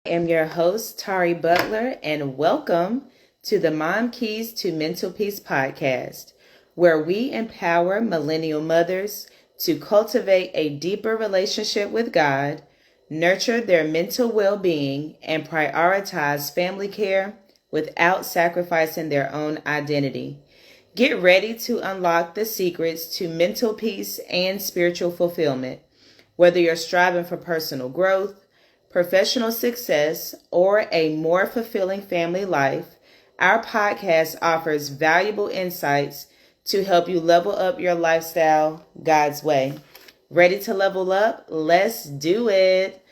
am your host, Tari Butler, and welcome to the Mom Keys to Mental Peace podcast, where we empower millennial mothers to cultivate a deeper relationship with God, nurture their mental well-being, and prioritize family care without sacrificing their own identity. Get ready to unlock the secrets to mental peace and spiritual fulfillment. Whether you're striving for personal growth, professional success, or a more fulfilling family life, our podcast offers valuable insights to help you level up your lifestyle God's way. Ready to level up? Let's do it.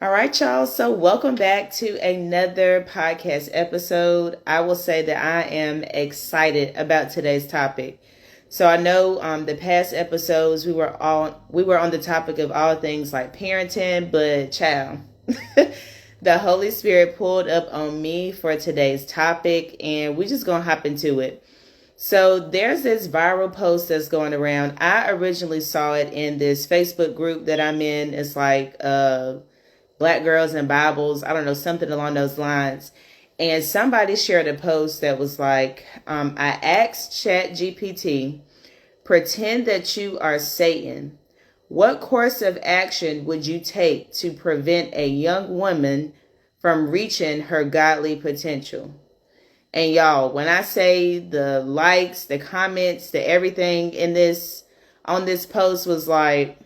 All right, y'all. So welcome back to another podcast episode. I will say that I am excited about today's topic. So I know the past episodes we were on the topic of all things like parenting, but child, the Holy Spirit pulled up on me for today's topic, and we're just gonna hop into it. So there's this viral post that's going around. I originally saw it in this Facebook group that I'm in. It's like Black Girls and Bibles, I don't know, something along those lines. And somebody shared a post that was like, I asked ChatGPT, pretend that you are Satan. What course of action would you take to prevent a young woman from reaching her godly potential? And y'all, when I say the likes, the comments, the everything on this post was like,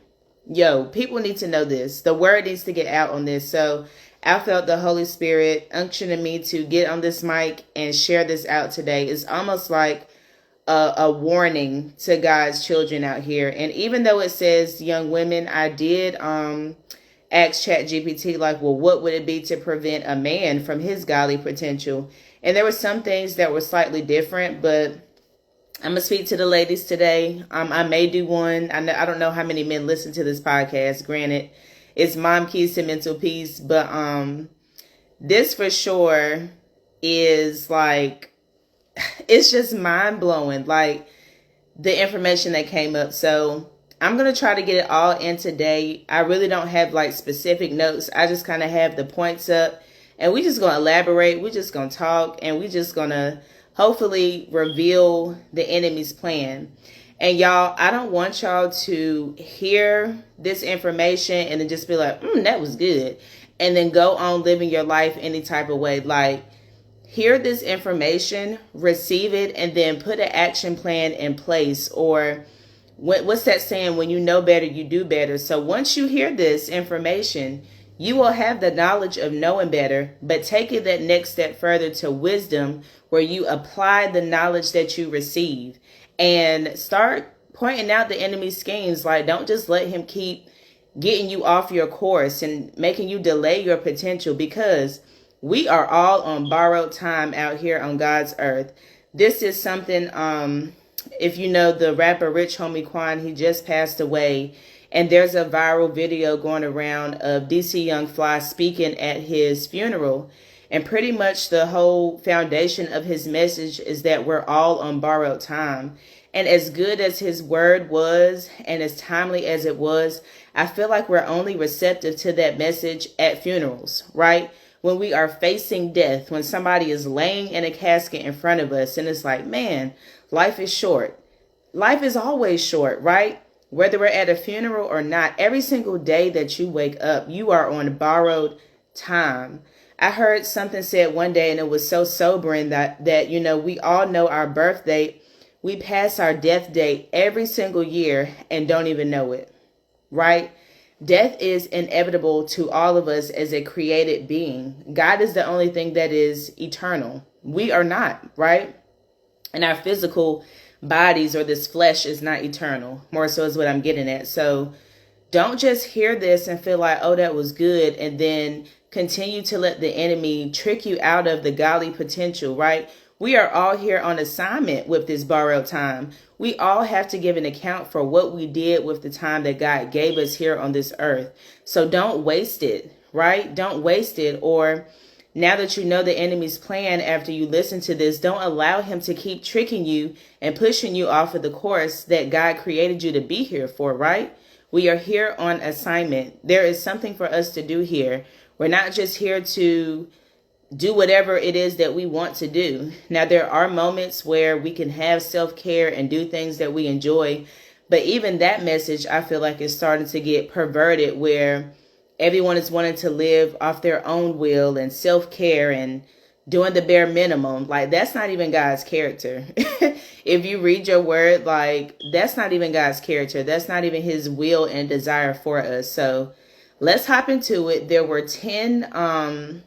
yo, people need to know this. The word needs to get out on this. So I felt the Holy Spirit unctioning me to get on this mic and share this out today. It's almost like a warning to God's children out here. And even though it says young women, I did ask ChatGPT, like, well, what would it be to prevent a man from his godly potential? And there were some things that were slightly different, but I'm going to speak to the ladies today. I may do one. I don't know how many men listen to this podcast. Granted, it's Mom Keys to Mental Peace, but this for sure is like, it's just mind blowing, like the information that came up. So I'm going to try to get it all in today. I really don't have like specific notes. I just kind of have the points up, and we just going to elaborate. We're just going to talk, and we just going to hopefully reveal the enemy's plan. And y'all, I don't want y'all to hear this information and then just be like, that was good, and then go on living your life any type of way. Like, hear this information, receive it, and then put an action plan in place. Or what's that saying? When you know better, you do better. So once you hear this information, you will have the knowledge of knowing better, but take it that next step further to wisdom, where you apply the knowledge that you receive and start pointing out the enemy's schemes. Like, don't just let him keep getting you off your course and making you delay your potential, because we are all on borrowed time out here on God's earth. This is something, if you know the rapper Rich Homie Quan, he just passed away. And there's a viral video going around of DC Young Fly speaking at his funeral. And pretty much the whole foundation of his message is that we're all on borrowed time. And as good as his word was, and as timely as it was, I feel like we're only receptive to that message at funerals, right? When we are facing death, when somebody is laying in a casket in front of us, and it's like, man, life is short. Life is always short, right? Whether we're at a funeral or not, every single day that you wake up, you are on borrowed time. I heard something said one day, and it was so sobering that you know, we all know our birth date. We pass our death date every single year and don't even know it, right? Death is inevitable to all of us as a created being. God is the only thing that is eternal. We are not, right? And our physical bodies, or this flesh, is not eternal. More so is what I'm getting at. So don't just hear this and feel like, oh, that was good, and then continue to let the enemy trick you out of the godly potential, right? We are all here on assignment with this borrowed time. We all have to give an account for what we did with the time that God gave us here on this earth. So don't waste it, right? Don't waste it. Or now that you know the enemy's plan after you listen to this, don't allow him to keep tricking you and pushing you off of the course that God created you to be here for, right? We are here on assignment. There is something for us to do here. We're not just here to do whatever it is that we want to do. Now, there are moments where we can have self-care and do things that we enjoy. But even that message, I feel like, is starting to get perverted, where everyone is wanting to live off their own will and self-care and doing the bare minimum. Like, that's not even God's character. If you read your word, like, that's not even God's character. That's not even his will and desire for us. So let's hop into it. There were 10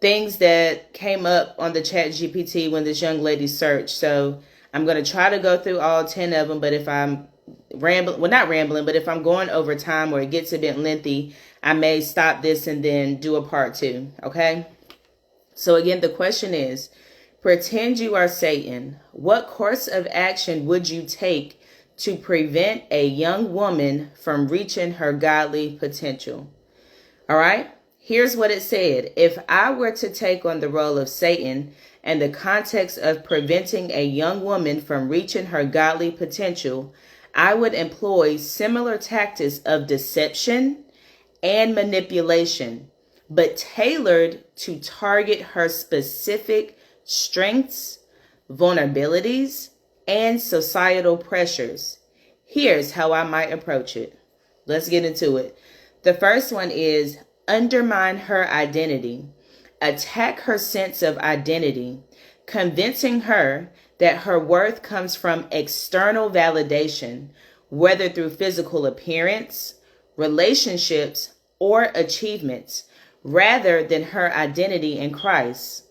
things that came up on the chat GPT when this young lady searched. So I'm going to try to go through all 10 of them. But if I'm not rambling, but if I'm going over time or it gets a bit lengthy, I may stop this and then do a part 2. Okay. So again, the question is, pretend you are Satan. What course of action would you take to prevent a young woman from reaching her godly potential? All right. Here's what it said. If I were to take on the role of Satan in the context of preventing a young woman from reaching her godly potential, I would employ similar tactics of deception and manipulation, but tailored to target her specific strengths, vulnerabilities, and societal pressures. Here's how I might approach it. Let's get into it. The first one is undermine her identity. Attack her sense of identity, convincing her that her worth comes from external validation, whether through physical appearance, relationships, or achievements, rather than her identity in Christ.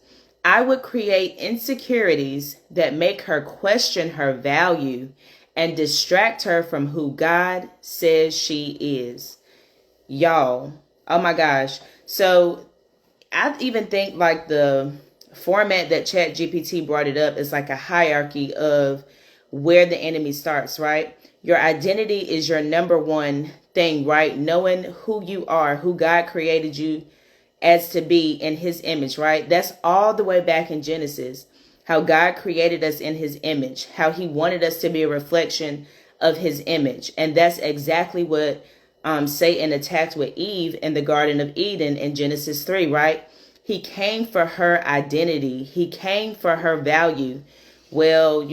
I would create insecurities that make her question her value and distract her from who God says she is. Y'all, oh my gosh. So I even think like the format that ChatGPT brought it up is like a hierarchy of where the enemy starts, right? Your identity is your number one thing, right? Knowing who you are, who God created you as to be in his image, right? That's all the way back in Genesis, how God created us in his image, how he wanted us to be a reflection of his image. And that's exactly what Satan attacked with Eve in the Garden of Eden in Genesis 3, right? He came for her identity. He came for her value. Well,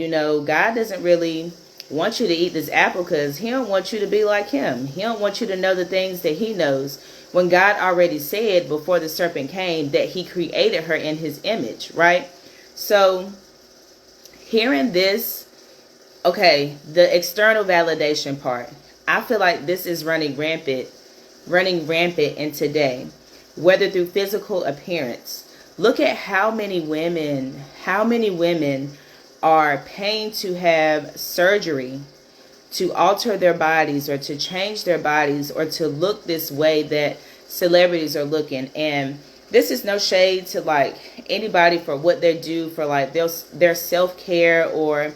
God doesn't really want you to eat this apple because he don't want you to be like him. He don't want you to know the things that he knows, when God already said before the serpent came that he created her in his image, right? So hearing this, okay, the external validation part, I feel like this is running rampant in today, whether through physical appearance. Look at how many women are paying to have surgery to alter their bodies or to change their bodies or to look this way that celebrities are looking. And this is no shade to like anybody for what they do for like their self-care or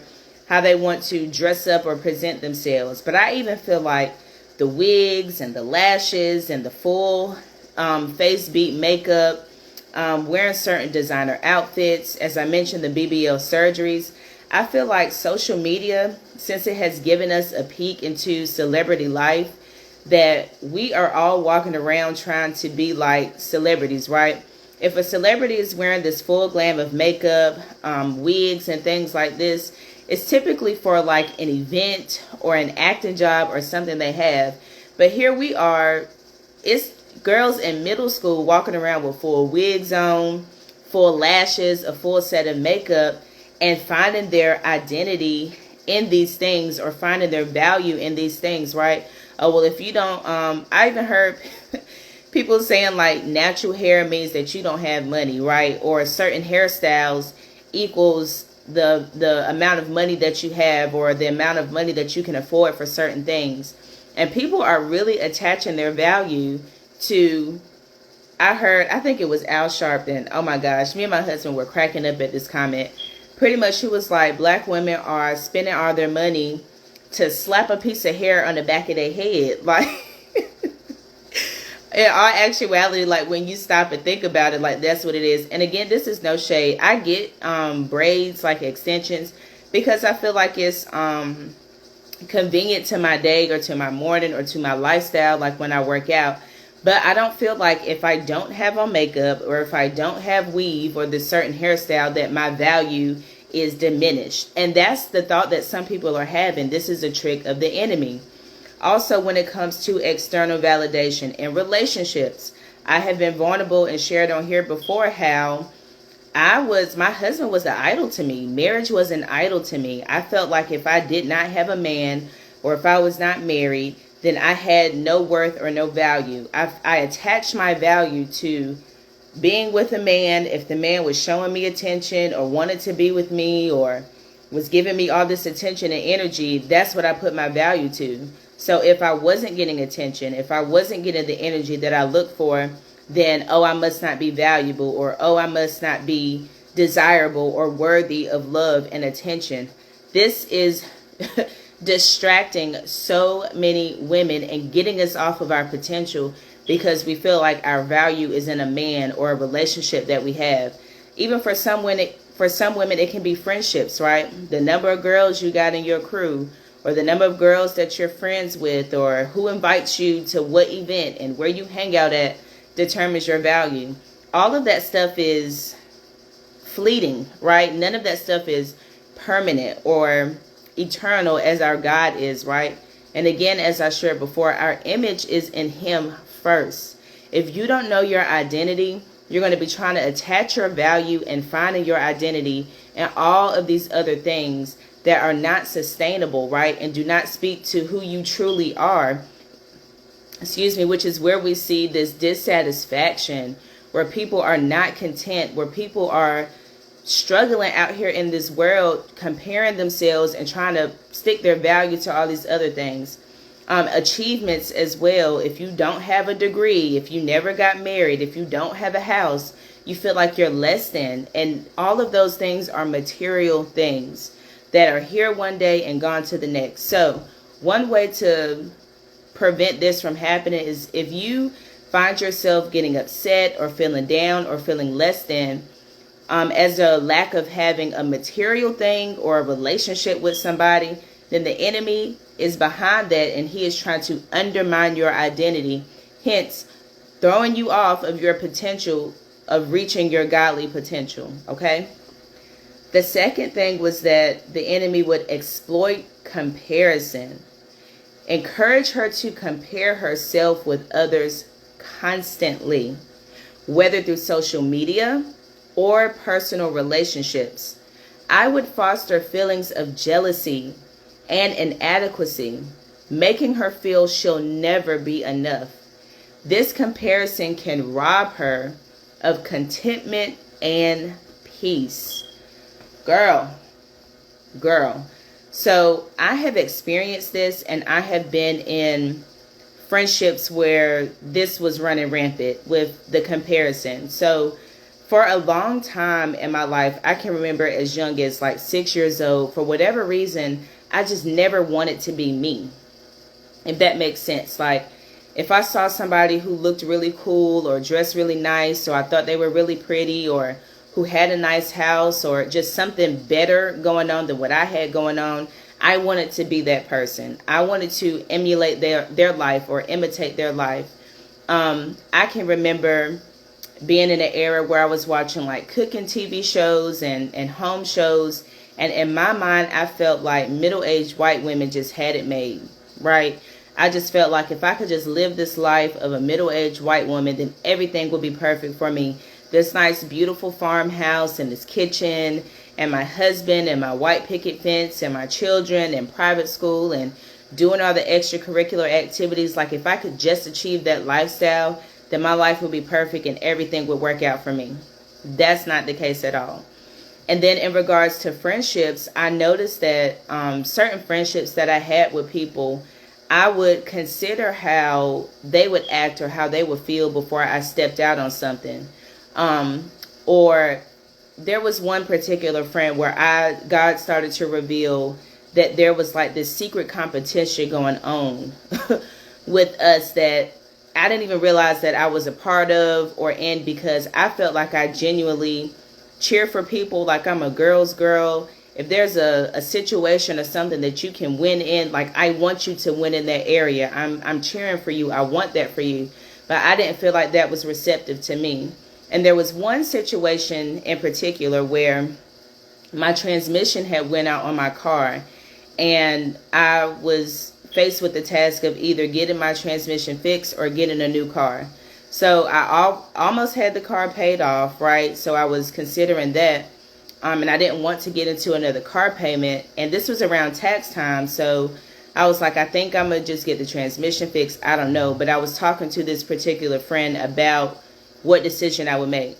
how they want to dress up or present themselves. But I even feel like the wigs and the lashes and the full face beat makeup, wearing certain designer outfits, as I mentioned, the BBL surgeries. I feel like social media, since it has given us a peek into celebrity life, that we are all walking around trying to be like celebrities, right? If a celebrity is wearing this full glam of makeup, wigs and things like this, it's typically for like an event or an acting job or something they have. But here we are, it's girls in middle school walking around with full wigs on, full lashes, a full set of makeup, and finding their identity in these things or finding their value in these things, right? Oh, well, if you don't, I even heard people saying like natural hair means that you don't have money, right? Or certain hairstyles equals the amount of money that you have or the amount of money that you can afford for certain things. And people are really attaching their value to, I think it was Al Sharpton. Oh my gosh, me and my husband were cracking up at this comment. Pretty much he was like, black women are spending all their money to slap a piece of hair on the back of their head. Like, in all actuality, like when you stop and think about it, like that's what it is. And again, this is no shade. I get braids, like extensions, because I feel like it's convenient to my day or to my morning or to my lifestyle, like when I work out. But I don't feel like if I don't have on makeup or if I don't have weave or the certain hairstyle that my value is diminished. And that's the thought that some people are having. This is a trick of the enemy. Also, when it comes to external validation in relationships, I have been vulnerable and shared on here before how my husband was an idol to me. Marriage was an idol to me. I felt like if I did not have a man or if I was not married, then I had no worth or no value. I attached my value to being with a man. If the man was showing me attention or wanted to be with me or was giving me all this attention and energy, that's what I put my value to. So if I wasn't getting attention, if I wasn't getting the energy that I look for, then, oh, I must not be valuable, or, oh, I must not be desirable or worthy of love and attention. This is distracting so many women and getting us off of our potential because we feel like our value is in a man or a relationship that we have. Even for some women, it can be friendships, right? The number of girls you got in your crew, or the number of girls that you're friends with, or who invites you to what event and where you hang out at determines your value. All of that stuff is fleeting, right? None of that stuff is permanent or eternal as our God is, right? And again, as I shared before, our image is in Him first. If you don't know your identity, you're going to be trying to attach your value and finding your identity in all of these other things that are not sustainable, right? And do not speak to who you truly are. Which is where we see this dissatisfaction, where people are not content, where people are struggling out here in this world, comparing themselves and trying to stick their value to all these other things. Achievements as well. If you don't have a degree, if you never got married, if you don't have a house, you feel like you're less than. And all of those things are material things that are here one day and gone to the next. So one way to prevent this from happening is if you find yourself getting upset or feeling down or feeling less than as a lack of having a material thing or a relationship with somebody, then the enemy is behind that and he is trying to undermine your identity, hence throwing you off of your potential of reaching your godly potential. Okay. The second thing was that the enemy would exploit comparison. Encourage her to compare herself with others constantly, whether through social media or personal relationships. I would foster feelings of jealousy and inadequacy, making her feel she'll never be enough. This comparison can rob her of contentment and peace. Girl. So I have experienced this, and I have been in friendships where this was running rampant with the comparison. So for a long time in my life, I can remember as young as like 6 years old, for whatever reason, I just never wanted to be me. If that makes sense. Like if I saw somebody who looked really cool or dressed really nice, or I thought they were really pretty, or who had a nice house, or just something better going on than what I had going on, I wanted to be that person. I wanted to emulate their life or imitate their life. I can remember being in an era where I was watching like cooking TV shows and home shows. And in my mind, I felt like middle-aged white women just had it made, right? I just felt like if I could just live this life of a middle-aged white woman, then everything would be perfect for me. This nice, beautiful farmhouse and this kitchen and my husband and my white picket fence and my children and private school and doing all the extracurricular activities. Like if I could just achieve that lifestyle, then my life would be perfect and everything would work out for me. That's not the case at all. And then in regards to friendships, I noticed that certain friendships that I had with people, I would consider how they would act or how they would feel before I stepped out on something. Or there was one particular friend where God started to reveal that there was like this secret competition going on with us that I didn't even realize that I was a part of or in, because I felt like I genuinely cheer for people like I'm a girl's girl. If there's a situation or something that you can win in, like I want you to win in that area. I'm cheering for you. I want that for you. but I didn't feel like that was receptive to me. And there was one situation in particular where my transmission had went out on my car, and I was faced with the task of either getting my transmission fixed or getting a new car. So I almost had the car paid off, right? So I was considering that. And I didn't want to get into another car payment. And this was around tax time. So I was like, I think I'm going to just get the transmission fixed. I don't know. But I was talking to this particular friend about what decision I would make.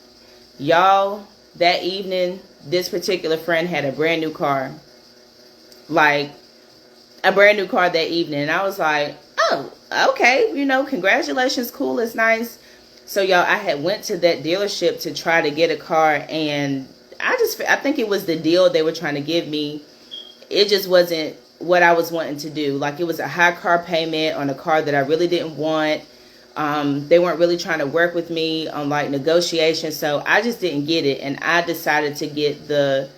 Y'all, that evening, this particular friend had a brand new car. Like, a brand new car that evening. And I was like, oh, okay. Congratulations. Cool. It's nice. So, y'all, I had went to that dealership to try to get a car, and I think it was the deal they were trying to give me. It just wasn't what I was wanting to do. Like, it was a high car payment on a car that I really didn't want. They weren't really trying to work with me on like negotiation. So I just didn't get it. And I decided to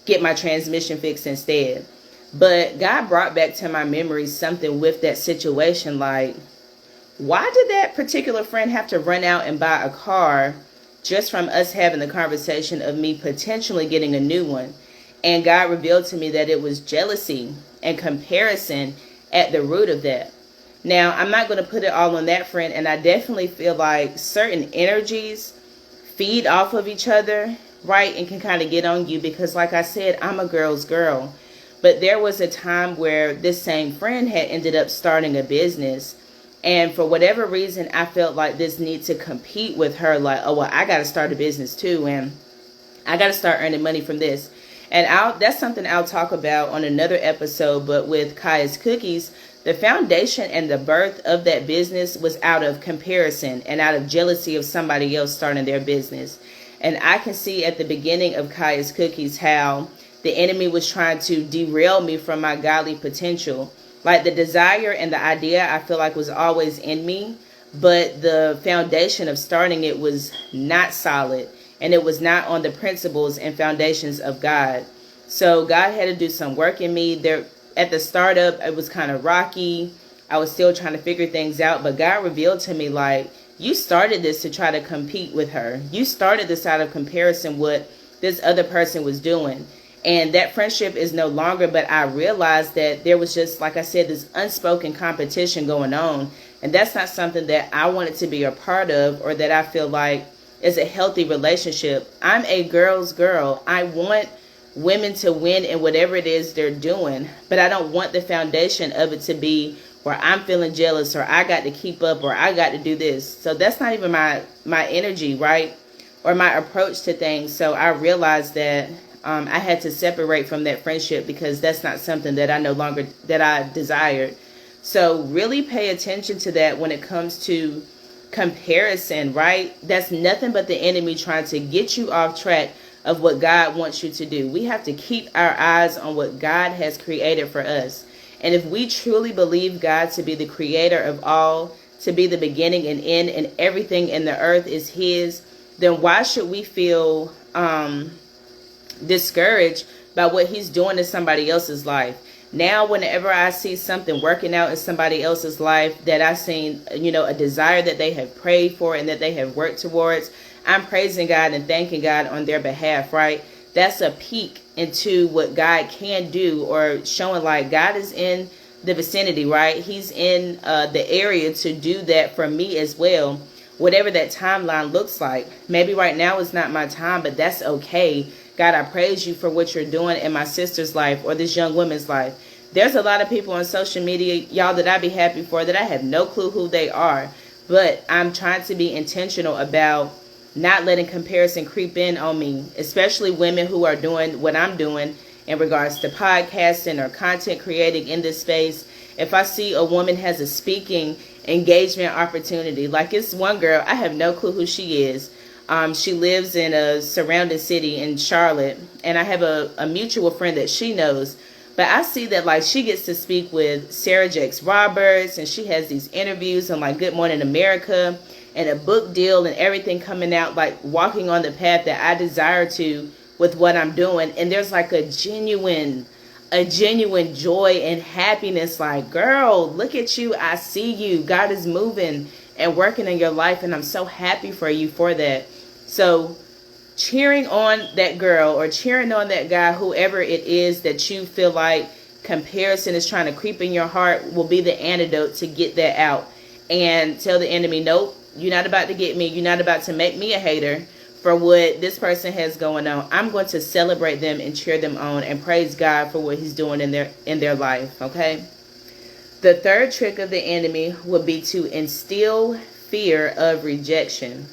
get my transmission fixed instead. But God brought back to my memory something with that situation. Like, why did that particular friend have to run out and buy a car just from us having the conversation of me potentially getting a new one? And God revealed to me that it was jealousy and comparison at the root of that. Now, I'm not going to put it all on that friend, and I definitely feel like certain energies feed off of each other, right, and can kind of get on you because, like I said, I'm a girl's girl. But there was a time where this same friend had ended up starting a business, and for whatever reason, I felt like this need to compete with her, like, oh, well, I got to start a business too, and I got to start earning money from this. And that's something I'll talk about on another episode, but with Kaya's Cookies, the foundation and the birth of that business was out of comparison and out of jealousy of somebody else starting their business. And I can see at the beginning of Kaya's Cookies how the enemy was trying to derail me from my godly potential. Like, the desire and the idea I feel like was always in me, but the foundation of starting it was not solid, and it was not on the principles and foundations of God. So God had to do some work in me. There at the startup, it was kind of rocky. I was still trying to figure things out, but God revealed to me, like, you started this to try to compete with her. You started this out of comparison what this other person was doing. And that friendship is no longer, but I realized that there was just, like I said, this unspoken competition going on. And that's not something that I wanted to be a part of, or that I feel like is a healthy relationship. I'm a girl's girl. I want women to win in whatever it is they're doing, but I don't want the foundation of it to be where I'm feeling jealous, or I got to keep up, or I got to do this. So that's not even my energy, right? Or my approach to things. So I realized that I had to separate from that friendship because that's not something that I desired. So really pay attention to that when it comes to comparison, right? That's nothing but the enemy trying to get you off track of what God wants you to do. We have to keep our eyes on what God has created for us. And if we truly believe God to be the creator of all, to be the beginning and end, and everything in the earth is his, then why should we feel discouraged by what he's doing in somebody else's life? Now, whenever I see something working out in somebody else's life that I've seen, a desire that they have prayed for and that they have worked towards, I'm praising God and thanking God on their behalf, right? That's a peek into what God can do, or showing like God is in the vicinity, right? He's in the area to do that for me as well, whatever that timeline looks like. Maybe right now is not my time, but that's okay. God, I praise you for what you're doing in my sister's life or this young woman's life. There's a lot of people on social media, y'all, that I'd be happy for that I have no clue who they are. But I'm trying to be intentional about not letting comparison creep in on me, especially women who are doing what I'm doing in regards to podcasting or content creating in this space. If I see a woman has a speaking engagement opportunity, like it's one girl, I have no clue who she is. She lives in a surrounding city in Charlotte, and I have a mutual friend that she knows. But I see that like she gets to speak with Sarah Jakes Roberts, and she has these interviews on like Good Morning America, and a book deal and everything coming out, like walking on the path that I desire to with what I'm doing. And there's like a genuine joy and happiness, like, girl, look at you. I see you. God is moving and working in your life. And I'm so happy for you for that. So cheering on that girl or cheering on that guy, whoever it is that you feel like comparison is trying to creep in your heart, will be the antidote to get that out. And tell the enemy, nope, you're not about to get me. You're not about to make me a hater for what this person has going on. I'm going to celebrate them and cheer them on and praise God for what he's doing in their life. Okay. The third trick of the enemy would be to instill fear of rejection.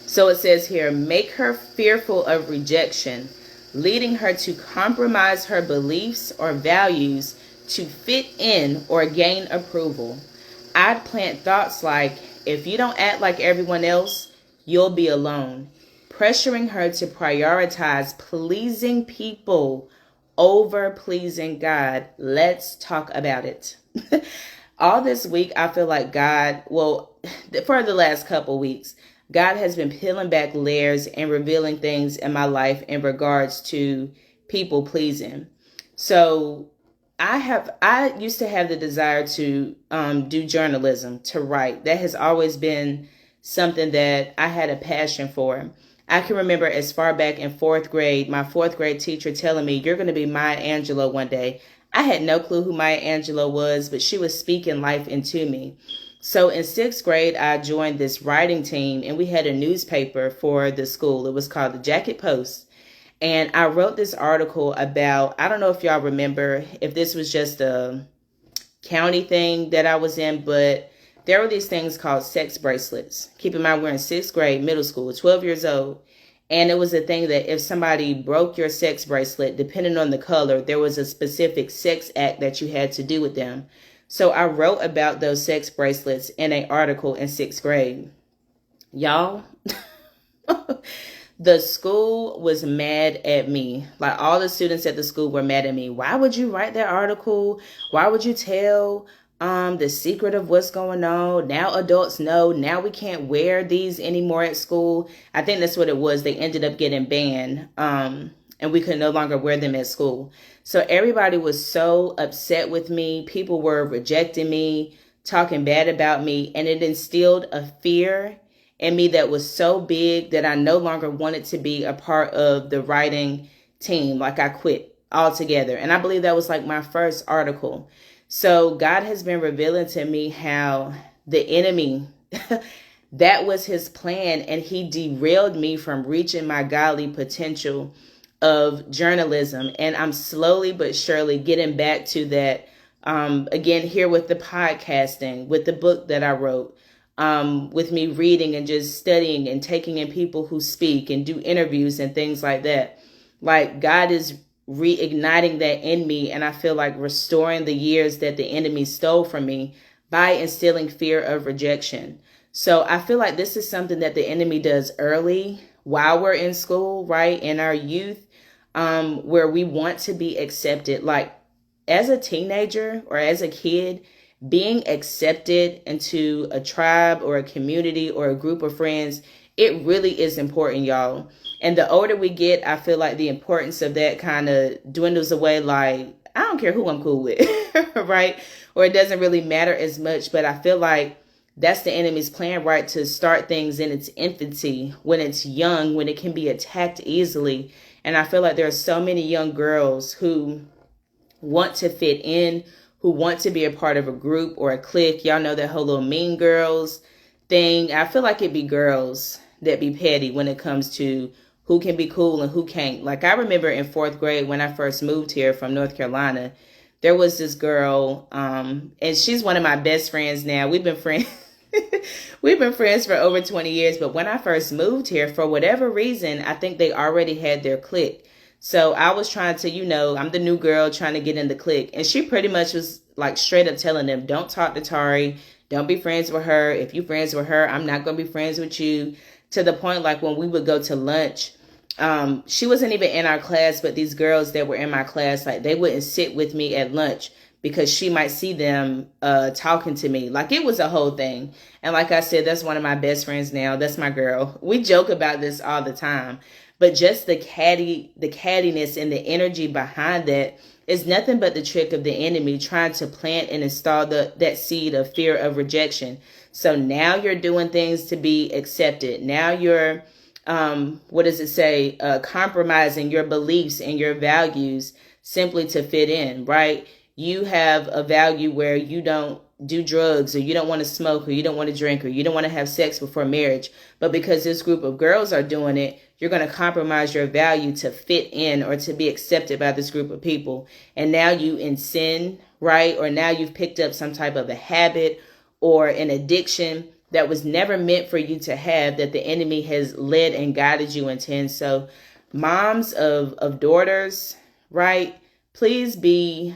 So it says here, make her fearful of rejection, leading her to compromise her beliefs or values to fit in or gain approval. I'd plant thoughts like, if you don't act like everyone else, you'll be alone. Pressuring her to prioritize pleasing people over pleasing God. Let's talk about it. All this week, I feel like God, for the last couple weeks, God has been peeling back layers and revealing things in my life in regards to people pleasing. So I used to have the desire to do journalism, to write. That has always been something that I had a passion for. I can remember as far back in fourth grade, my fourth grade teacher telling me, you're going to be Maya Angelou one day. I had no clue who Maya Angelou was, but she was speaking life into me. So in sixth grade, I joined this writing team, and we had a newspaper for the school. It was called the Jacket Post. And I wrote this article about, I don't know if y'all remember, if this was just a county thing that I was in, but there were these things called sex bracelets. Keep in mind, we're in sixth grade, middle school, 12 years old. And it was a thing that if somebody broke your sex bracelet, depending on the color, there was a specific sex act that you had to do with them. So I wrote about those sex bracelets in an article in sixth grade. Y'all, the school was mad at me. Like, all the students at the school were mad at me. Why would you write that article? Why would you tell the secret of what's going on? Now adults know. Now we can't wear these anymore at school. I think that's what it was. They ended up getting banned. And we could no longer wear them at school. So everybody was so upset with me. People were rejecting me, talking bad about me. And it instilled a fear in me that was so big that I no longer wanted to be a part of the writing team. Like, I quit altogether. And I believe that was like my first article. So God has been revealing to me how the enemy, that was his plan. And he derailed me from reaching my godly potential of journalism. And I'm slowly but surely getting back to that. Again, here with the podcasting, with the book that I wrote, with me reading and just studying and taking in people who speak and do interviews and things like that. Like, God is reigniting that in me. And I feel like restoring the years that the enemy stole from me by instilling fear of rejection. So I feel like this is something that the enemy does early while we're in school, right? In our youth, where we want to be accepted. Like, as a teenager or as a kid, being accepted into a tribe or a community or a group of friends, it really is important, y'all. And the older we get, I feel like the importance of that kind of dwindles away. Like, I don't care who I'm cool with, right? Or it doesn't really matter as much. But I feel like that's the enemy's plan, right? To start things in its infancy, when it's young, when it can be attacked easily. And I feel like there are so many young girls who want to fit in, who want to be a part of a group or a clique. Y'all know that whole little Mean Girls thing. I feel like it be girls that be petty when it comes to who can be cool and who can't. Like, I remember in fourth grade when I first moved here from North Carolina, there was this girl, and she's one of my best friends now. We've been friends. We've been friends for over 20 years. But when I first moved here, for whatever reason, I think they already had their clique. So I was trying to, I'm the new girl trying to get in the clique. And she pretty much was like straight up telling them, don't talk to Tari. Don't be friends with her. If you friends with her, I'm not going to be friends with you. To the point, like, when we would go to lunch, she wasn't even in our class, but these girls that were in my class, like, they wouldn't sit with me at lunch because she might see them talking to me. Like, it was a whole thing. And like I said, that's one of my best friends now. That's my girl. We joke about this all the time. But just the cattiness and the energy behind that is nothing but the trick of the enemy trying to plant and install that seed of fear of rejection. So now you're doing things to be accepted. Now you're, compromising your beliefs and your values simply to fit in, right? You have a value where you don't do drugs, or you don't want to smoke, or you don't want to drink, or you don't want to have sex before marriage. But because this group of girls are doing it, you're going to compromise your value to fit in or to be accepted by this group of people. And now you in sin, right? Or now you've picked up some type of a habit or an addiction that was never meant for you to have, that the enemy has led and guided you into. And so moms of daughters, right? Please be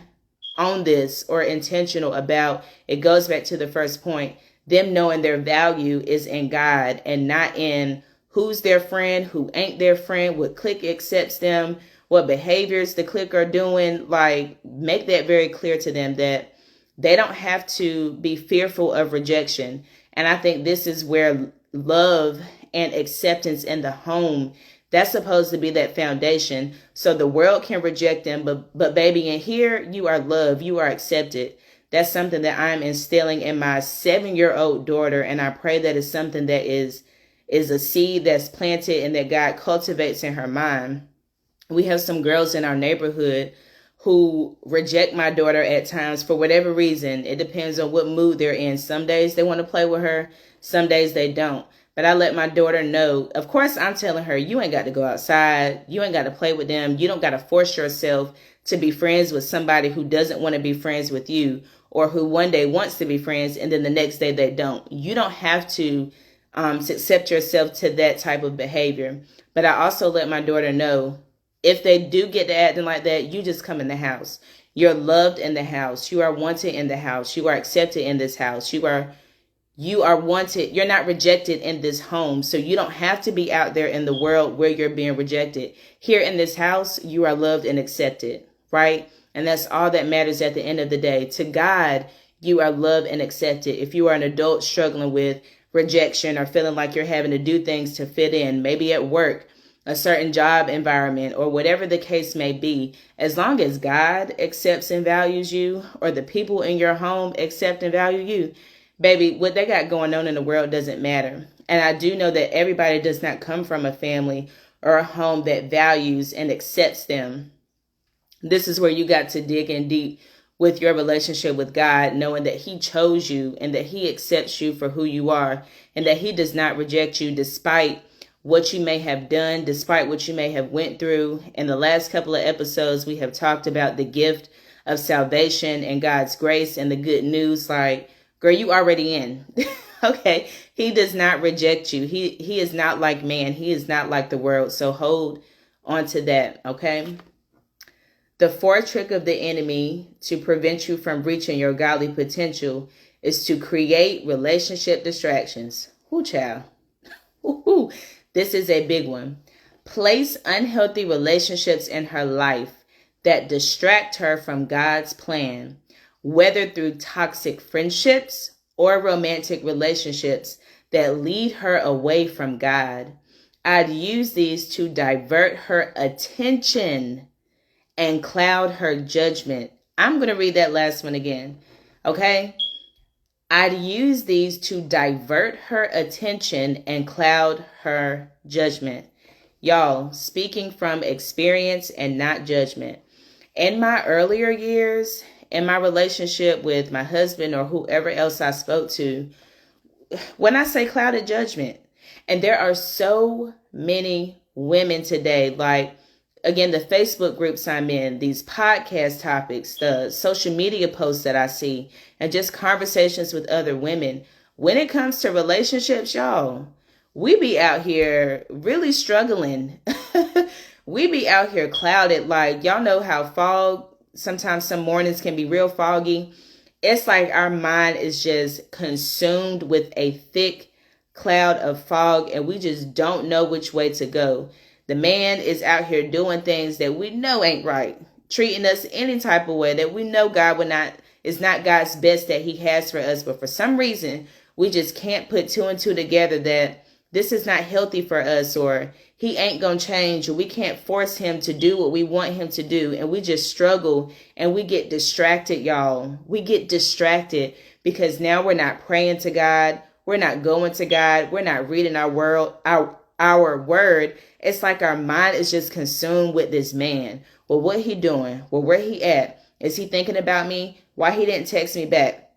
on this or intentional about, it goes back to the first point, them knowing their value is in God and not in who's their friend, who ain't their friend, what clique accepts them, what behaviors the clique are doing. Like, make that very clear to them that they don't have to be fearful of rejection. And I think this is where love and acceptance in the home, that's supposed to be that foundation. So the world can reject them, but baby, in here, you are loved, you are accepted. That's something that I'm instilling in my 7-year-old daughter. And I pray that it's something that is a seed that's planted and that God cultivates in her mind. We have some girls in our neighborhood who reject my daughter at times for whatever reason. It depends on what mood they're in. Some days they want to play with her, some days they don't. But I let my daughter know, of course, I'm telling her, you ain't got to go outside. You ain't got to play with them. You don't got to force yourself to be friends with somebody who doesn't want to be friends with you, or who one day wants to be friends and then the next day they don't. You don't have to accept yourself to that type of behavior. But I also let my daughter know, if they do get to acting like that, you just come in the house. You're loved in the house. You are wanted in the house. You are accepted in this house. You are wanted. You're not rejected in this home. So you don't have to be out there in the world where you're being rejected. Here in this house, you are loved and accepted, right? And that's all that matters at the end of the day. To God, you are loved and accepted. If you are an adult struggling with rejection or feeling like you're having to do things to fit in, maybe at work, a certain job environment, or whatever the case may be, as long as God accepts and values you, or the people in your home accept and value you, baby, what they got going on in the world doesn't matter. And I do know that everybody does not come from a family or a home that values and accepts them. This is where you got to dig in deep with your relationship with God, knowing that He chose you and that He accepts you for who you are, and that He does not reject you despite what you may have done, despite what you may have went through. In the last couple of episodes, we have talked about the gift of salvation and God's grace and the good news. Like, girl, you already in. Okay. He does not reject you. He is not like man. He is not like the world. So hold on to that. Okay. The fourth trick of the enemy to prevent you from reaching your godly potential is to create relationship distractions. Whoo, child. Woo-hoo. This is a big one. Place unhealthy relationships in her life that distract her from God's plan, whether through toxic friendships or romantic relationships that lead her away from God. I'd use these to divert her attention and cloud her judgment. I'm going to read that last one again. Okay? I'd use these to divert her attention and cloud her judgment. Y'all, speaking from experience and not judgment. In my earlier years, in my relationship with my husband or whoever else I spoke to, when I say clouded judgment, and there are so many women today, like, again, the Facebook groups I'm in, these podcast topics, the social media posts that I see, and just conversations with other women. When it comes to relationships, y'all, we be out here really struggling. We be out here clouded. Like, y'all know how fog, sometimes some mornings can be real foggy. It's like our mind is just consumed with a thick cloud of fog, and we just don't know which way to go. The man is out here doing things that we know ain't right, treating us any type of way that we know is not God's best that He has for us. But for some reason, we just can't put two and two together that this is not healthy for us, or he ain't gonna change, or we can't force him to do what we want him to do. And we just struggle and we get distracted, y'all. We get distracted because now we're not praying to God. We're not going to God. We're not reading our word. It's like our mind is just consumed with this man. Well, what he doing? Well, where he at? Is he thinking about me? Why he didn't text me back?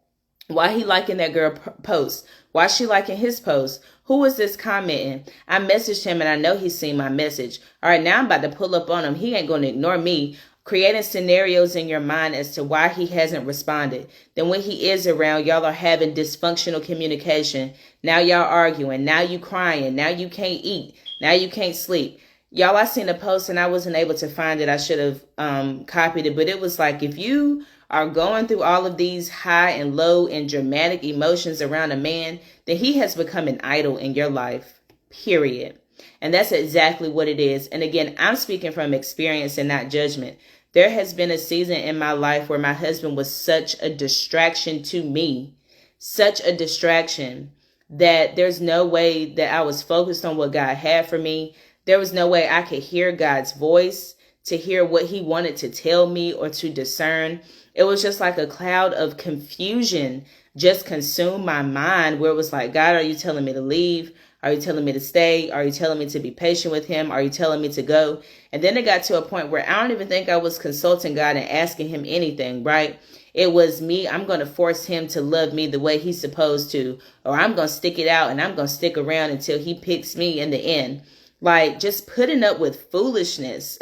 Why he liking that girl post? Why she liking his post? Who is this commenting? I messaged him and I know he's seen my message. All right, now I'm about to pull up on him. He ain't going to ignore me. Creating scenarios in your mind as to why he hasn't responded. Then when he is around, y'all are having dysfunctional communication. Now y'all arguing. Now you crying. Now you can't eat. Now you can't sleep. Y'all, I seen a post and I wasn't able to find it. I should have copied it. But it was like, if you are going through all of these high and low and dramatic emotions around a man, then he has become an idol in your life, period. And that's exactly what it is. And again, I'm speaking from experience and not judgment. There has been a season in my life where my husband was such a distraction to me, such a distraction that there's no way that I was focused on what God had for me. There was no way I could hear God's voice, to hear what he wanted to tell me or to discern. It was just like a cloud of confusion just consumed my mind, where it was like, God, are you telling me to leave? Are you telling me to stay? Are you telling me to be patient with him? Are you telling me to go? And then it got to a point where I don't even think I was consulting God and asking him anything, right? It was me. I'm going to force him to love me the way he's supposed to, or I'm going to stick it out and I'm going to stick around until he picks me in the end. Like, just putting up with foolishness,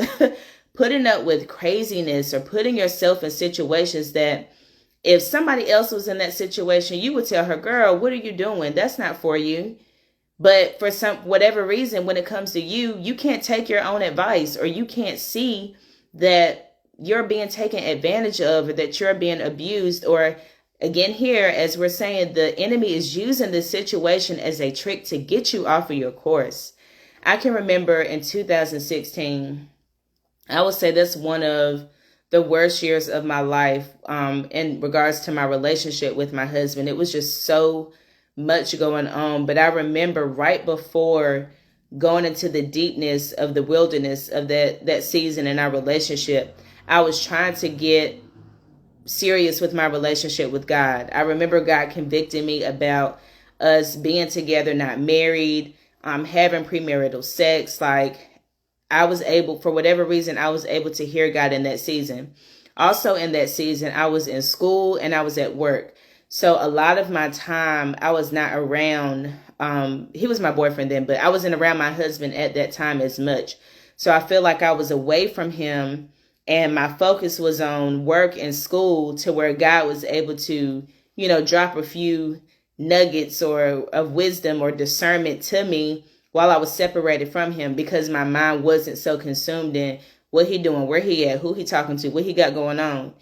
putting up with craziness, or putting yourself in situations that if somebody else was in that situation, you would tell her, girl, what are you doing? That's not for you. But for whatever reason, when it comes to you, you can't take your own advice, or you can't see that you're being taken advantage of, or that you're being abused. Or again, here, as we're saying, the enemy is using this situation as a trick to get you off of your course. I can remember in 2016, I would say that's one of the worst years of my life in regards to my relationship with my husband. It was just so much going on. But I remember right before going into the deepness of the wilderness of that season in our relationship, I was trying to get serious with my relationship with God. I remember God convicting me about us being together, not married, having premarital sex. Like, I was able, for whatever reason, I was able to hear God in that season. Also in that season, I was in school and I was at work. So a lot of my time, I was not around, he was my boyfriend then, but I wasn't around my husband at that time as much. So I feel like I was away from him, and my focus was on work and school, to where God was able to, drop a few nuggets or of wisdom or discernment to me while I was separated from him, because my mind wasn't so consumed in what he doing, where he at, who he talking to, what he got going on.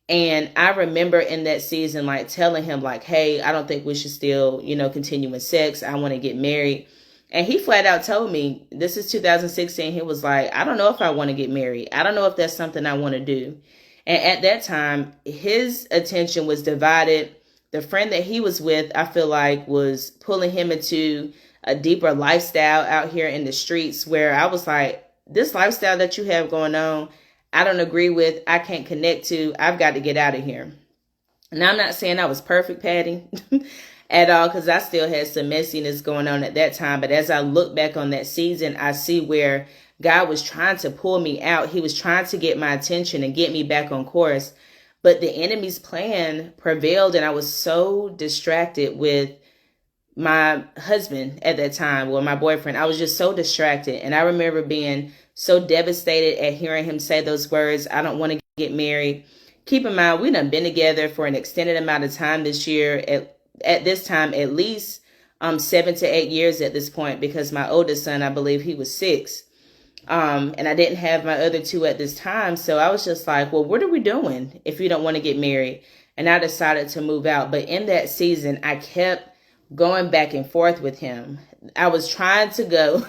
And I remember in that season, like, telling him, like, hey, I don't think we should still, continue with sex. I want to get married. And he flat out told me, this is 2016. He was like, I don't know if I want to get married. I don't know if that's something I want to do. And at that time, his attention was divided. The friend that he was with, I feel like, was pulling him into a deeper lifestyle out here in the streets, where I was like, this lifestyle that you have going on, I don't agree with, I can't connect to, I've got to get out of here. And I'm not saying I was perfect, Patty, at all, because I still had some messiness going on at that time. But as I look back on that season, I see where God was trying to pull me out. He was trying to get my attention and get me back on course. But the enemy's plan prevailed, and I was so distracted with my husband at that time, or my boyfriend. I was just so distracted. And I remember being so devastated at hearing him say those words, I don't want to get married. Keep in mind, we done been together for an extended amount of time this year. At this time, at least 7 to 8 years at this point, because my oldest son, I believe he was 6. And I didn't have my other 2 at this time. So I was just like, well, what are we doing if you don't want to get married? And I decided to move out. But in that season, I kept going back and forth with him. I was trying to go.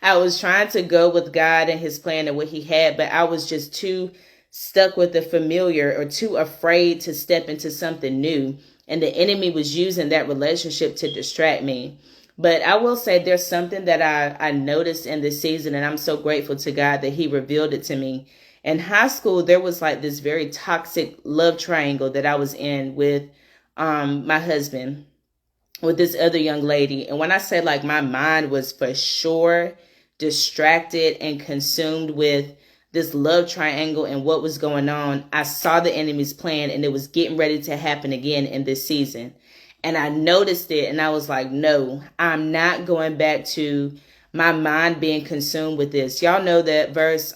I was trying to go with God and his plan and what he had, but I was just too stuck with the familiar, or too afraid to step into something new. And the enemy was using that relationship to distract me. But I will say there's something that I noticed in this season, and I'm so grateful to God that he revealed it to me. In high school, there was like this very toxic love triangle that I was in with my husband with this other young lady. And when I say like my mind was for sure distracted and consumed with this love triangle and what was going on, I saw the enemy's plan and it was getting ready to happen again in this season. And I noticed it and I was like, no, I'm not going back to my mind being consumed with this. Y'all know that verse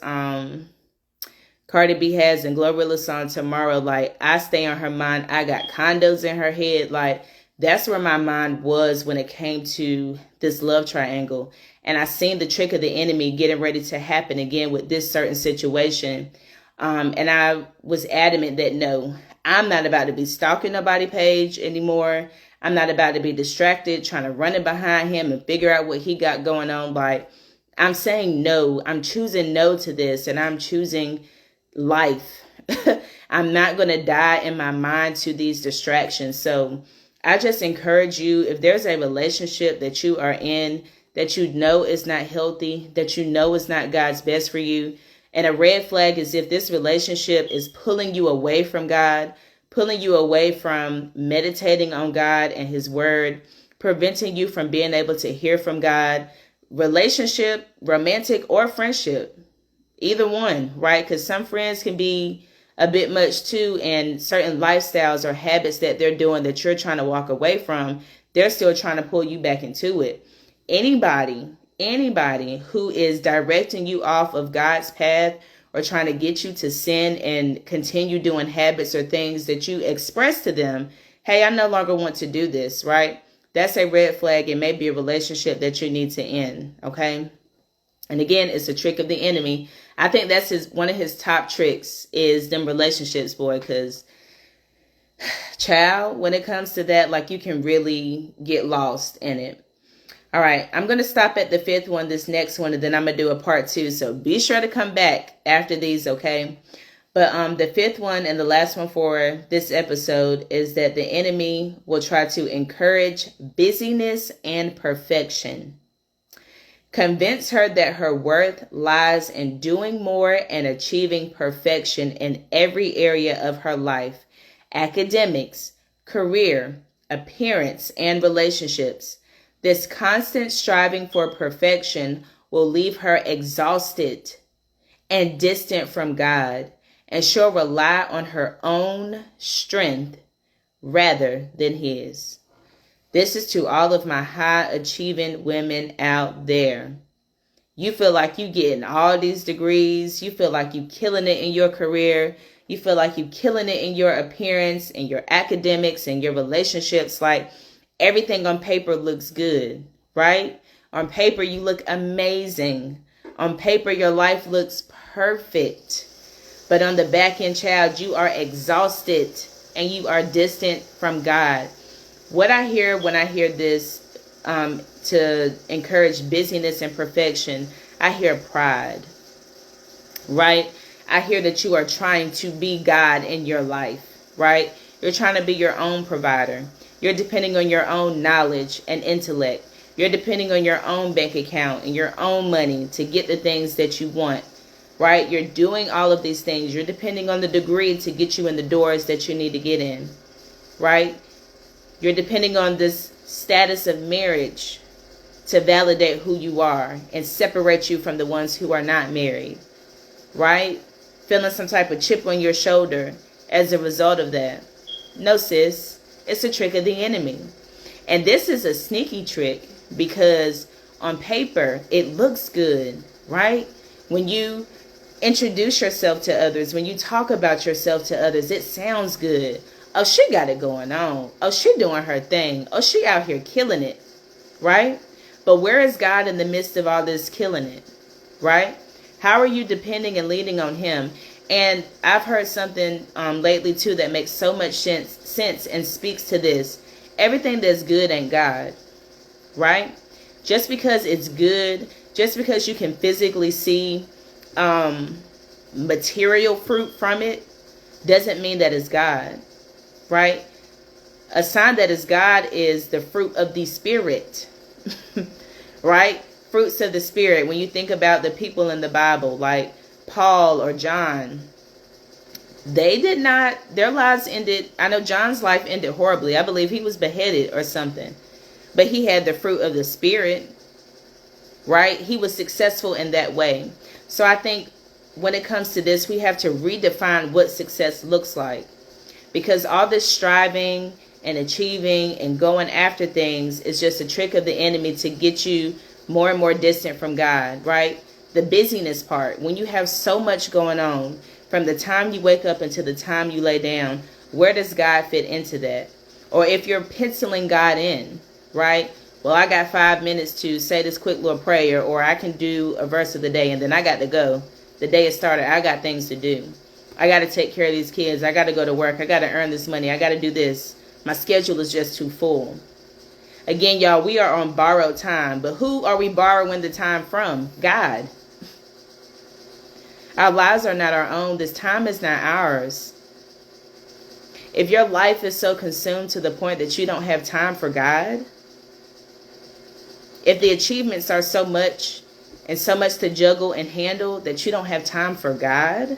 Cardi B has in Glorilla song Tomorrow, like, I stay on her mind. I got condos in her head. Like, that's where my mind was when it came to this love triangle. And I seen the trick of the enemy getting ready to happen again with this certain situation. And I was adamant that no, I'm not about to be stalking nobody page anymore. I'm not about to be distracted, trying to run it behind him and figure out what he got going on. Like, I'm saying no, I'm choosing no to this, and I'm choosing life. I'm not going to die in my mind to these distractions. So I just encourage you, if there's a relationship that you are in that you know is not healthy, that you know is not God's best for you, and a red flag is if this relationship is pulling you away from God, pulling you away from meditating on God and his word, preventing you from being able to hear from God, relationship, romantic or friendship, either one, right? Because some friends can be a bit much too, and certain lifestyles or habits that they're doing that you're trying to walk away from, they're still trying to pull you back into it. Anybody who is directing you off of God's path or trying to get you to sin and continue doing habits or things that you express to them, hey, I no longer want to do this, right? That's a red flag. It may be a relationship that you need to end, okay? And again, it's a trick of the enemy. I think that's one of his top tricks is them relationships, boy, because child, when it comes to that, like, you can really get lost in it. All right, I'm going to stop at the fifth one, this next one, and then I'm going to do a part 2. So be sure to come back after these, okay? But the fifth one and the last one for this episode is that the enemy will try to encourage busyness and perfection. Convince her that her worth lies in doing more and achieving perfection in every area of her life: academics, career, appearance, and relationships. This constant striving for perfection will leave her exhausted and distant from God, and she'll rely on her own strength rather than his. This is to all of my high achieving women out there. You feel like you getting all these degrees. You feel like you killing it in your career. You feel like you killing it in your appearance and your academics and your relationships. Like, everything on paper looks good, right? On paper, you look amazing. On paper, your life looks perfect. But on the back end, child, you are exhausted and you are distant from God. What I hear when I hear this, to encourage busyness and perfection, I hear pride, right? I hear that you are trying to be God in your life, right? You're trying to be your own provider. You're depending on your own knowledge and intellect. You're depending on your own bank account and your own money to get the things that you want, right? You're doing all of these things. You're depending on the degree to get you in the doors that you need to get in, right? You're depending on this status of marriage to validate who you are and separate you from the ones who are not married, right? Feeling some type of chip on your shoulder as a result of that. No, sis, it's a trick of the enemy. And this is a sneaky trick because on paper, it looks good, right? When you introduce yourself to others, when you talk about yourself to others, it sounds good. Oh, she got it going on. Oh, she doing her thing. Oh, she out here killing it, right? But where is God in the midst of all this killing it, right? How are you depending and leaning on him? And I've heard something lately, too, that makes so much sense and speaks to this. Everything that's good ain't God, right? Just because it's good, just because you can physically see material fruit from it, doesn't mean that it's God. Right? A sign that is God is the fruit of the Spirit. Right? Fruits of the Spirit. When you think about the people in the Bible, like Paul or John, They did not, their lives ended, I know John's life ended horribly. I believe he was beheaded or something. But he had the fruit of the Spirit, right? He was successful in that way. So I think when it comes to this, we have to redefine what success looks like. Because all this striving and achieving and going after things is just a trick of the enemy to get you more and more distant from God, right? The busyness part, when you have so much going on, from the time you wake up until the time you lay down, where does God fit into that? Or if you're penciling God in, right? Well, I got 5 minutes to say this quick little prayer, or I can do a verse of the day, and then I got to go. The day has started. I got things to do. I got to take care of these kids. I got to go to work. I got to earn this money. I got to do this. My schedule is just too full. Again, y'all, we are on borrowed time. But who are we borrowing the time from? God. Our lives are not our own. This time is not ours. If your life is so consumed to the point that you don't have time for God, if the achievements are so much and so much to juggle and handle that you don't have time for God,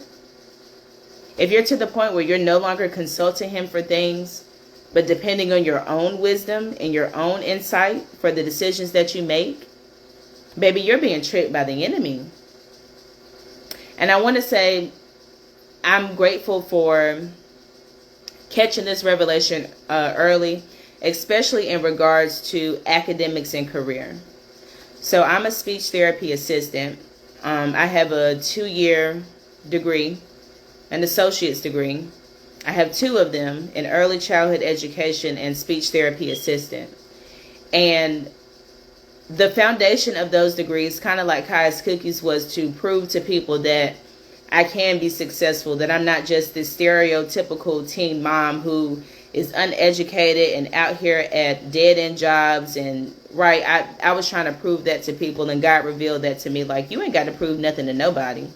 if you're to the point where you're no longer consulting Him for things, but depending on your own wisdom and your own insight for the decisions that you make, baby, you're being tricked by the enemy. And I want to say, I'm grateful for catching this revelation early, especially in regards to academics and career. So I'm a speech therapy assistant. I have a 2-year degree, an associate's degree. I have 2 of them in early childhood education and speech therapy assistant. And the foundation of those degrees, kind of like Kai's Cookies, was to prove to people that I can be successful, that I'm not just this stereotypical teen mom who is uneducated and out here at dead-end jobs. And right, I was trying to prove that to people, and God revealed that to me, like, you ain't got to prove nothing to nobody.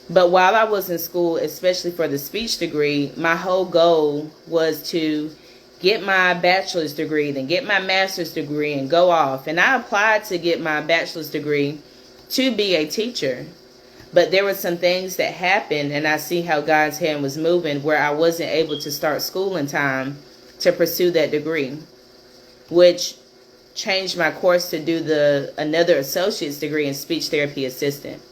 But while I was in school, especially for the speech degree, my whole goal was to get my bachelor's degree, then get my master's degree and go off. And I applied to get my bachelor's degree to be a teacher. But there were some things that happened, and I see how God's hand was moving, where I wasn't able to start school in time to pursue that degree, which changed my course to do another associate's degree in speech therapy assistant.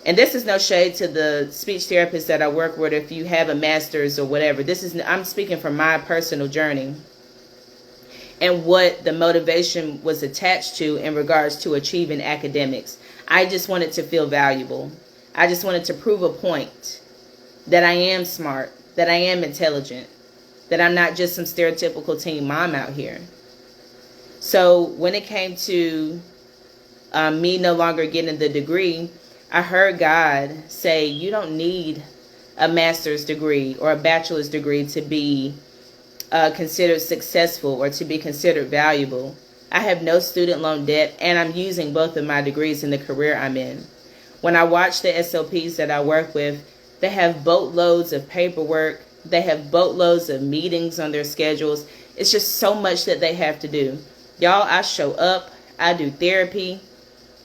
And this is no shade to the speech therapists that I work with. If you have a master's or whatever, I'm speaking from my personal journey and what the motivation was attached to in regards to achieving academics. I just wanted to feel valuable. I just wanted to prove a point that I am smart, that I am intelligent, that I'm not just some stereotypical teen mom out here. So when it came to me no longer getting the degree, I heard God say, you don't need a master's degree or a bachelor's degree to be considered successful or to be considered valuable. I have no student loan debt, and I'm using both of my degrees in the career I'm in. When I watch the SLPs that I work with, they have boatloads of paperwork. They have boatloads of meetings on their schedules. It's just so much that they have to do. Y'all, I show up, I do therapy,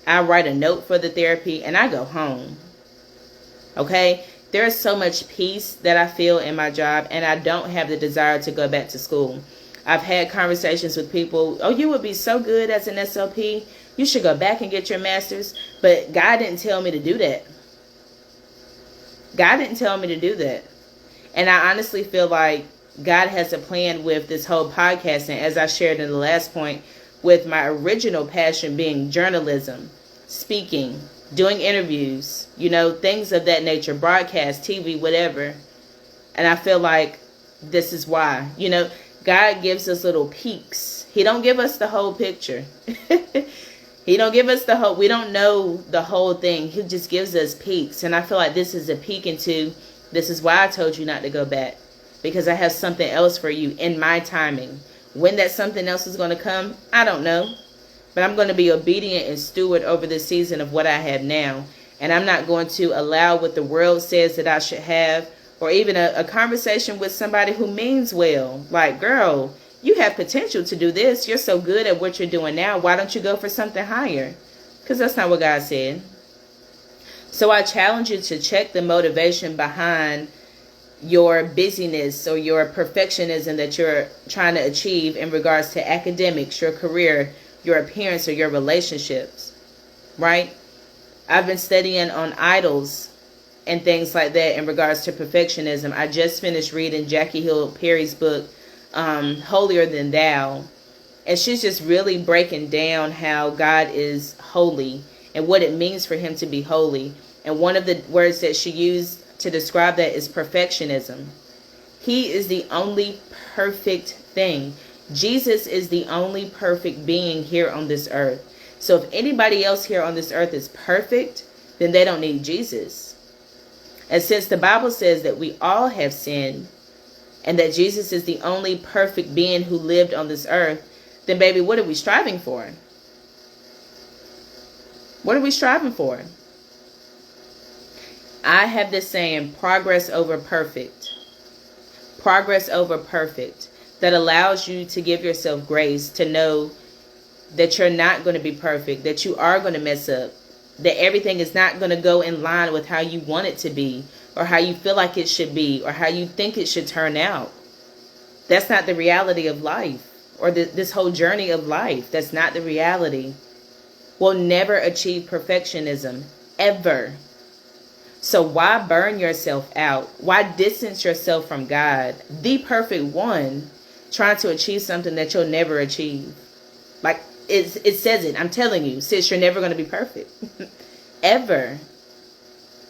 I write a note for the therapy, and I go home. Okay? There is so much peace that I feel in my job, and I don't have the desire to go back to school. I've had conversations with people, oh, you would be so good as an SLP. You should go back and get your master's. But God didn't tell me to do that. God didn't tell me to do that. And I honestly feel like God has a plan with this whole podcasting, as I shared in the last point, with my original passion being journalism, speaking, doing interviews, things of that nature, broadcast, TV, whatever. And I feel like this is why, God gives us little peeks. He don't give us the whole picture. He don't give us we don't know the whole thing. He just gives us peeks. And I feel like this is a peek into, this is why I told you not to go back. Because I have something else for you in my timing. When that something else is going to come, I don't know. But I'm going to be obedient and steward over this season of what I have now. And I'm not going to allow what the world says that I should have, or even a conversation with somebody who means well. Like, girl, you have potential to do this. You're so good at what you're doing now. Why don't you go for something higher? Because that's not what God said. So I challenge you to check the motivation behind your busyness or your perfectionism that you're trying to achieve in regards to academics, your career, your appearance, or your relationships, right? I've been studying on idols and things like that in regards to perfectionism. I just finished reading Jackie Hill Perry's book, Holier Than Thou. And she's just really breaking down how God is holy and what it means for him to be holy. And one of the words that she used to describe that is perfectionism. He is the only perfect thing. Jesus is the only perfect being here on this earth. So if anybody else here on this earth is perfect, then they don't need Jesus. And since the Bible says that we all have sinned and that Jesus is the only perfect being who lived on this earth, then baby, what are we striving for? What are we striving for? I have this saying, progress over perfect. Progress over perfect. That allows you to give yourself grace to know that you're not going to be perfect, that you are going to mess up, that everything is not going to go in line with how you want it to be, or how you feel like it should be, or how you think it should turn out. That's not the reality of life, or this whole journey of life. That's not the reality. We'll never achieve perfectionism, ever. So why burn yourself out? Why distance yourself from God, the perfect one, trying to achieve something that you'll never achieve? Like, it says it. I'm telling you, sis, you're never going to be perfect. Ever.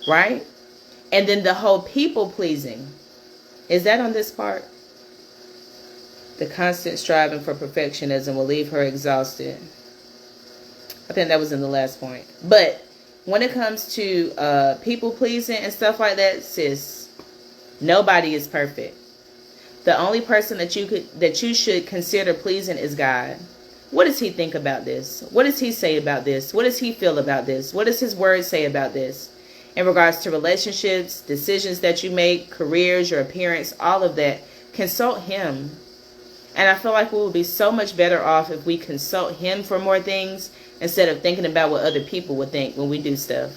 Right? And then the whole people pleasing. Is that on this part? The constant striving for perfectionism will leave her exhausted. I think that was in the last point. But when it comes to people pleasing and stuff like that, sis, nobody is perfect. The only person that you should consider pleasing is God. What does he think about this? What does he say about this? What does he feel about this? What does his word say about this? In regards to relationships, decisions that you make, careers, your appearance, all of that, consult him. And I feel like we will be so much better off if we consult him for more things instead of thinking about what other people would think when we do stuff.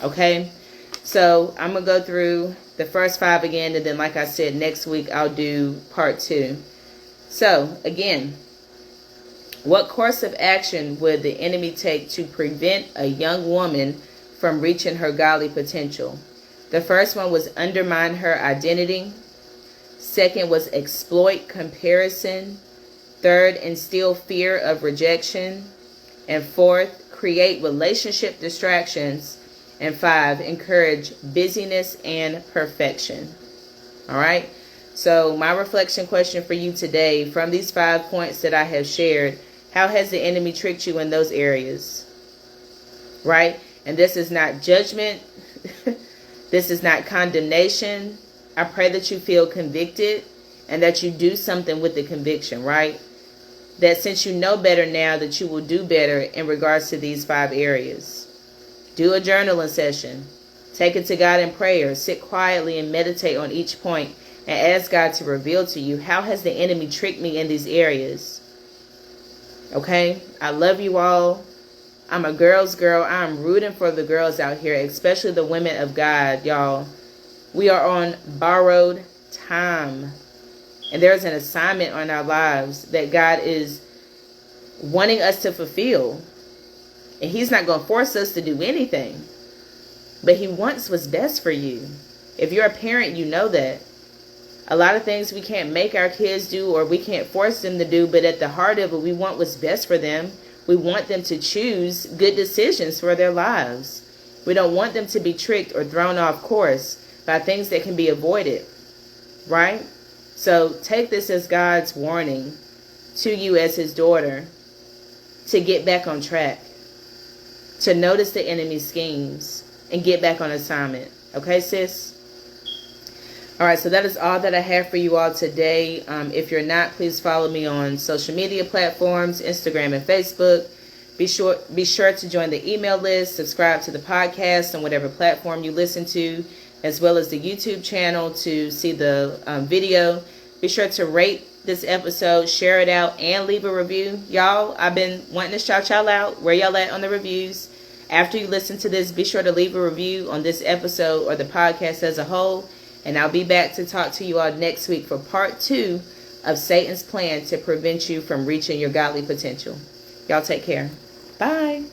Okay? So I'm going to go through the first 5 again, and then like I said, next week I'll do part 2. So, again, what course of action would the enemy take to prevent a young woman from reaching her godly potential? The first one was undermine her identity. Second was exploit comparison. Third, instill fear of rejection. And fourth, create relationship distractions. And 5, encourage busyness and perfection. All right. So my reflection question for you today, from these 5 points that I have shared, how has the enemy tricked you in those areas? Right? And this is not judgment. This is not condemnation. I pray that you feel convicted and that you do something with the conviction, right? That since you know better now, that you will do better in regards to these 5 areas. Do a journaling session. Take it to God in prayer. Sit quietly and meditate on each point and ask God to reveal to you, how has the enemy tricked me in these areas? Okay? I love you all. I'm a girl's girl. I'm rooting for the girls out here, especially the women of God, y'all. We are on borrowed time. And there's an assignment on our lives that God is wanting us to fulfill. And he's not going to force us to do anything. But he wants what's best for you. If you're a parent, you know that. A lot of things we can't make our kids do, or we can't force them to do. But at the heart of it, we want what's best for them. We want them to choose good decisions for their lives. We don't want them to be tricked or thrown off course by things that can be avoided. Right? So take this as God's warning to you as his daughter to get back on track. To notice the enemy's schemes and get back on assignment. Okay, sis? All right, so that is all that I have for you all today. If you're not, please follow me on social media platforms, Instagram and Facebook. Be sure to join the email list, subscribe to the podcast on whatever platform you listen to, as well as the YouTube channel to see the video. Be sure to rate this episode, share it out, and leave a review. Y'all, I've been wanting to shout y'all out. Where y'all at on the reviews? After you listen to this, be sure to leave a review on this episode or the podcast as a whole. And I'll be back to talk to you all next week for part 2 of Satan's plan to prevent you from reaching your godly potential. Y'all take care. Bye.